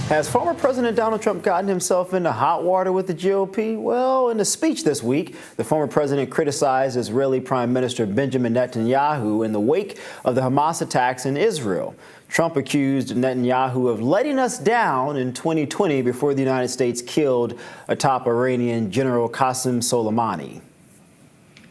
Has former President Donald Trump gotten himself into hot water with the GOP? Well, in a speech this week, the former president criticized Israeli Prime Minister Benjamin Netanyahu in the wake of the Hamas attacks in Israel. Trump accused Netanyahu of letting us down in 2020 before the United States killed a top Iranian General Qasem Soleimani.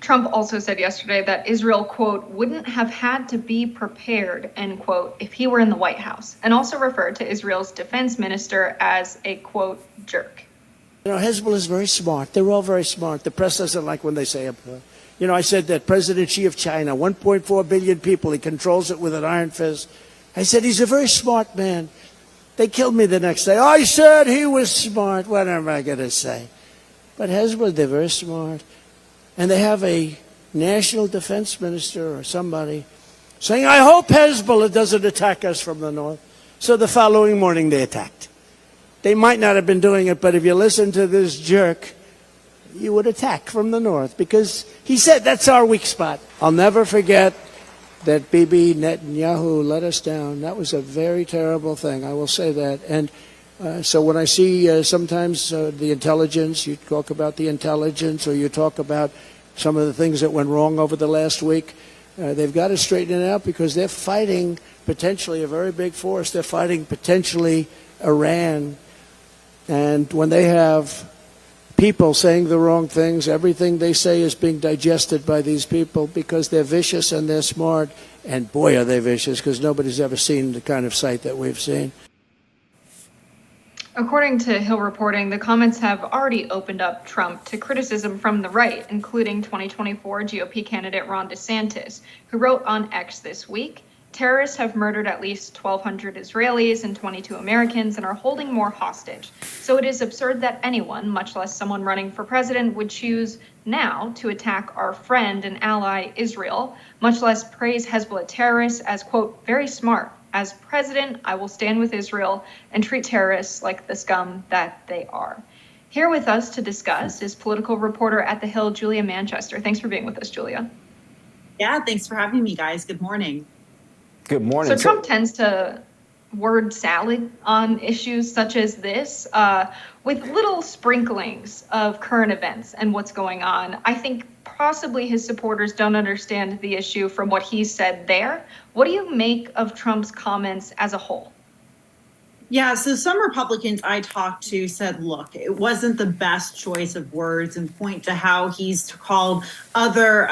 Trump also said yesterday that Israel, quote, wouldn't have had to be prepared, end quote, if he were in the White House, and also referred to Israel's defense minister as a, quote, jerk. You know, Hezbollah is very smart. They're all very smart. The press doesn't like when they say it. You know, I said that President Xi of China, 1.4 billion people, he controls it with an iron fist. I said he's a very smart man. They killed me the next day. I said he was smart. What am I going to say? But Hezbollah, they're very smart. And they have a national defense minister or somebody saying, I hope Hezbollah doesn't attack us from the north. So the following morning they attacked. They might not have been doing it, but if you listen to this jerk, you would attack from the north because he said that's our weak spot. I'll never forget that Bibi Netanyahu let us down. That was a very terrible thing, I will say that. And so when I see sometimes the intelligence, you talk about the intelligence or you talk about some of the things that went wrong over the last week, they've got to straighten it out because they're fighting potentially a very big force. They're fighting potentially Iran. And when they have people saying the wrong things, everything they say is being digested by these people because they're vicious and they're smart. And boy, are they vicious because nobody's ever seen the kind of sight that we've seen. According to Hill reporting, the comments have already opened up Trump to criticism from the right, including 2024 GOP candidate Ron DeSantis, who wrote on X this week, terrorists have murdered at least 1,200 Israelis and 22 Americans and are holding more hostage. So it is absurd that anyone, much less someone running for president, would choose now to attack our friend and ally Israel, much less praise Hezbollah terrorists as, quote, very smart. As president, I will stand with Israel and treat terrorists like the scum that they are. Here with us to discuss is political reporter at The Hill, Julia Manchester. Thanks for being with us, Julia. Yeah, thanks for having me, guys. Good morning. Good morning. So Trump tends to word salad on issues such as this with little sprinklings of current events and what's going on. I think possibly his supporters don't understand the issue from what he said there. What do you make of Trump's comments as a whole? Yeah, so some Republicans I talked to said, look, it wasn't the best choice of words and point to how he's called other,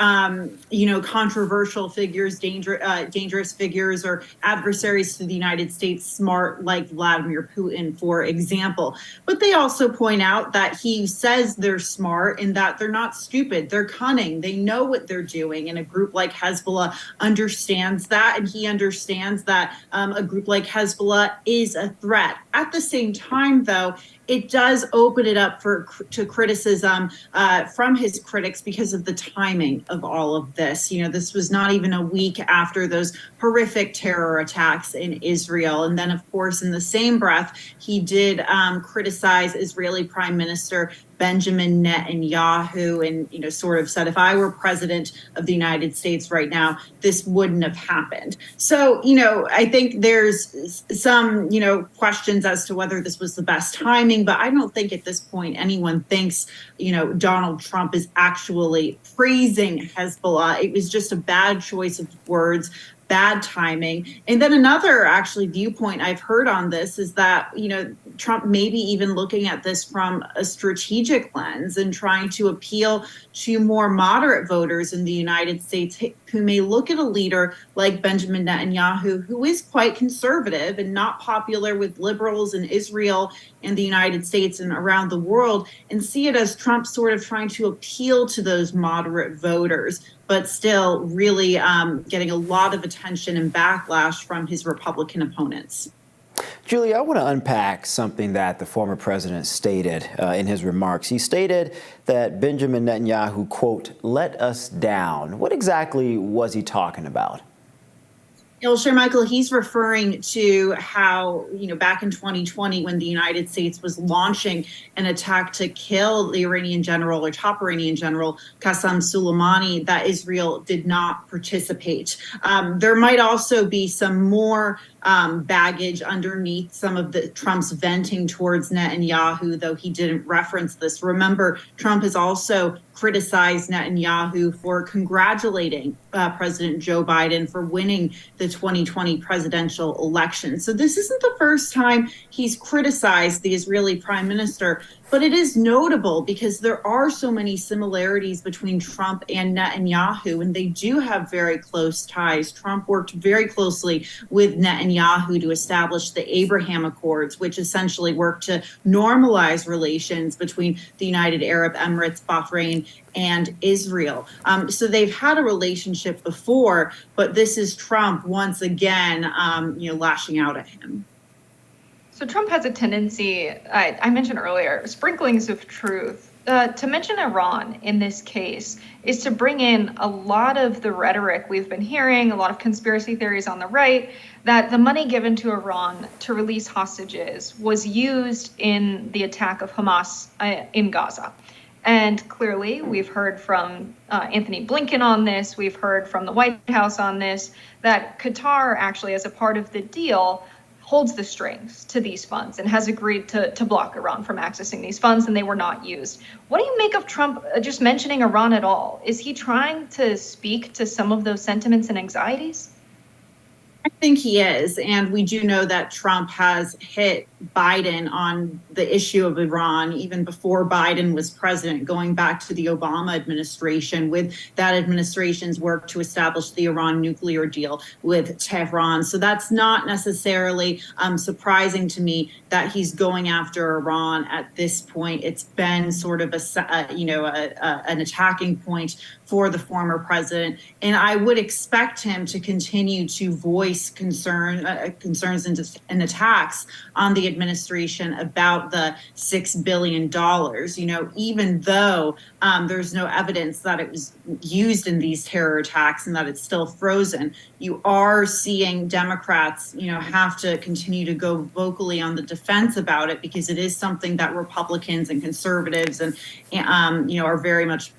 controversial figures, dangerous figures or adversaries to the United States smart, like Vladimir Putin, for example. But they also point out that he says they're smart and that they're not stupid. They're cunning. They know what they're doing. And a group like Hezbollah understands that. And he understands that a group like Hezbollah is a threat. At the same time, though, it does open it up to criticism from his critics because of the timing of all of this. You know, this was not even a week after those horrific terror attacks in Israel. And then, of course, in the same breath, he did criticize Israeli Prime Minister Benjamin Netanyahu and, sort of said, if I were president of the United States right now, this wouldn't have happened. So, I think there's some, questions as to whether this was the best timing, but I don't think at this point anyone thinks, Donald Trump is actually praising Hezbollah. It was just a bad choice of words, bad timing. And then another actually viewpoint I've heard on this is that, Trump may be even looking at this from a strategic lens and trying to appeal to more moderate voters in the United States who may look at a leader like Benjamin Netanyahu, who is quite conservative and not popular with liberals in Israel and the United States and around the world, and see it as Trump sort of trying to appeal to those moderate voters, but still really getting a lot of attention and backlash from his Republican opponents. Julia, I want to unpack something that the former president stated in his remarks. He stated that Benjamin Netanyahu, quote, let us down. What exactly was he talking about? Well, sure, Michael, he's referring to how, back in 2020, when the United States was launching an attack to kill the Iranian general or top Iranian general, Qasem Soleimani, that Israel did not participate. There might also be some more baggage underneath some of the Trump's venting towards Netanyahu, though he didn't reference this. Remember, Trump has also criticized Netanyahu for congratulating President Joe Biden for winning the 2020 presidential election. So this isn't the first time he's criticized the Israeli prime minister, but it is notable because there are so many similarities between Trump and Netanyahu, and they do have very close ties. Trump worked very closely with Netanyahu to establish the Abraham Accords, which essentially worked to normalize relations between the United Arab Emirates, Bahrain, and Israel. So they've had a relationship before, but this is Trump once again, lashing out at him. So Trump has a tendency, I mentioned earlier, sprinklings of truth. To mention Iran in this case is to bring in a lot of the rhetoric we've been hearing, a lot of conspiracy theories on the right, that the money given to Iran to release hostages was used in the attack of Hamas in Gaza. And clearly, we've heard from Anthony Blinken on this, we've heard from the White House on this, that Qatar actually, as a part of the deal, holds the strings to these funds and has agreed to block Iran from accessing these funds, and they were not used. What do you make of Trump just mentioning Iran at all? Is he trying to speak to some of those sentiments and anxieties? I think he is. And we do know that Trump has hit Biden on the issue of Iran even before Biden was president, going back to the Obama administration, with that administration's work to establish the Iran nuclear deal with Tehran. So that's not necessarily surprising to me that he's going after Iran at this point. It's been sort of an attacking point for the former president. And I would expect him to continue to voice concerns and attacks on the administration about the $6 billion, even though there's no evidence that it was used in these terror attacks and that it's still frozen. You are seeing Democrats, have to continue to go vocally on the defense about it, because it is something that Republicans and conservatives and are very much,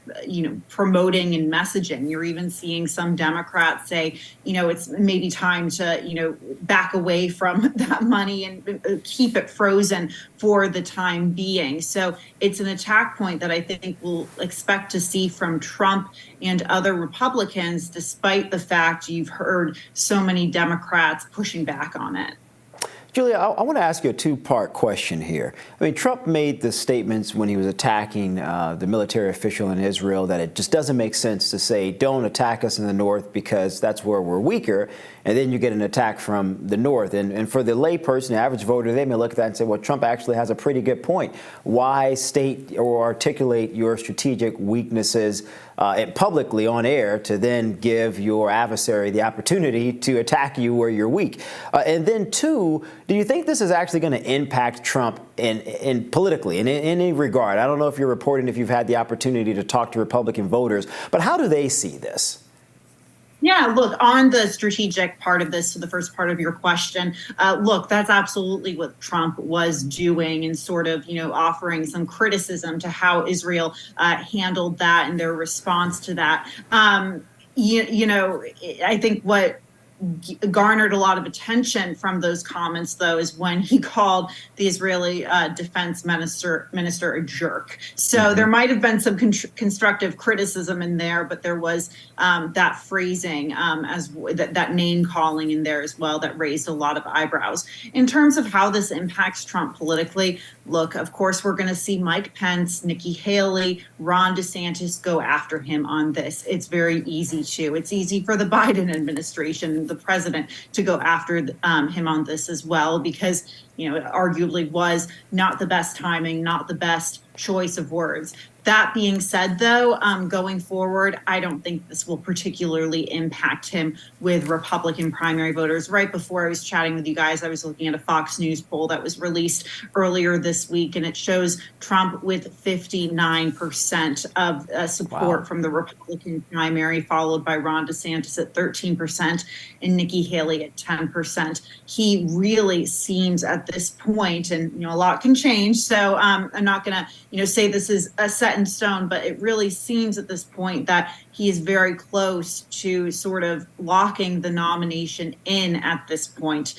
promoting and messaging. You're even seeing some Democrats say, it's maybe time to, back away from that money and keep it frozen for the time being. So it's an attack point that I think we'll expect to see from Trump and other Republicans, despite the fact you've heard so many Democrats pushing back on it. Julia, I want to ask you a two-part question here. I mean, Trump made the statements when he was attacking the military official in Israel that it just doesn't make sense to say, don't attack us in the north because that's where we're weaker, and then you get an attack from the north. And for the layperson, the average voter, they may look at that and say, well, Trump actually has a pretty good point. Why state or articulate your strategic weaknesses publicly on air to then give your adversary the opportunity to attack you where you're weak? And then two, do you think this is actually going to impact Trump in politically in any regard? I don't know if you're reporting, if you've had the opportunity to talk to Republican voters, but how do they see this? Yeah, look, on the strategic part of this, so the first part of your question, look, that's absolutely what Trump was doing, and sort of, offering some criticism to how Israel handled that and their response to that. I think what garnered a lot of attention from those comments, though, is when he called the Israeli defense minister a jerk. So there might have been some constructive criticism in there, but there was that phrasing, that name calling in there as well, that raised a lot of eyebrows. In terms of how this impacts Trump politically, look, of course, we're going to see Mike Pence, Nikki Haley, Ron DeSantis go after him on this. It's very easy to. It's easy for the Biden administration, the president, to go after him on this as well, because, it arguably was not the best timing, not the best choice of words. That being said, though, going forward, I don't think this will particularly impact him with Republican primary voters. Right before I was chatting with you guys, I was looking at a Fox News poll that was released earlier this week, and it shows Trump with 59% of support from the Republican primary, followed by Ron DeSantis at 13% and Nikki Haley at 10%. He really seems at this point, and a lot can change, so I'm not going to say this is a set in stone, but it really seems at this point that he is very close to sort of locking the nomination in at this point.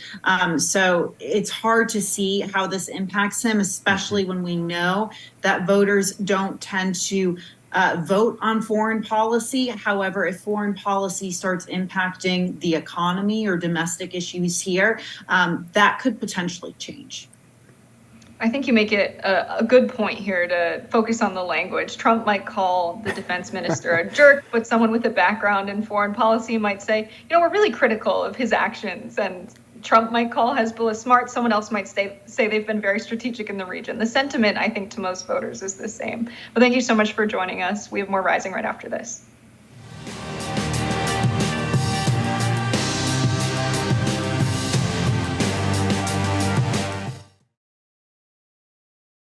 So it's hard to see how this impacts him, especially when we know that voters don't tend to vote on foreign policy. However, if foreign policy starts impacting the economy or domestic issues here, that could potentially change. I think you make it a good point here to focus on the language. Trump might call the defense minister a jerk, but someone with a background in foreign policy might say, we're really critical of his actions. And Trump might call Hezbollah smart. Someone else might say they've been very strategic in the region. The sentiment, I think, to most voters is the same. But thank you so much for joining us. We have more Rising right after this.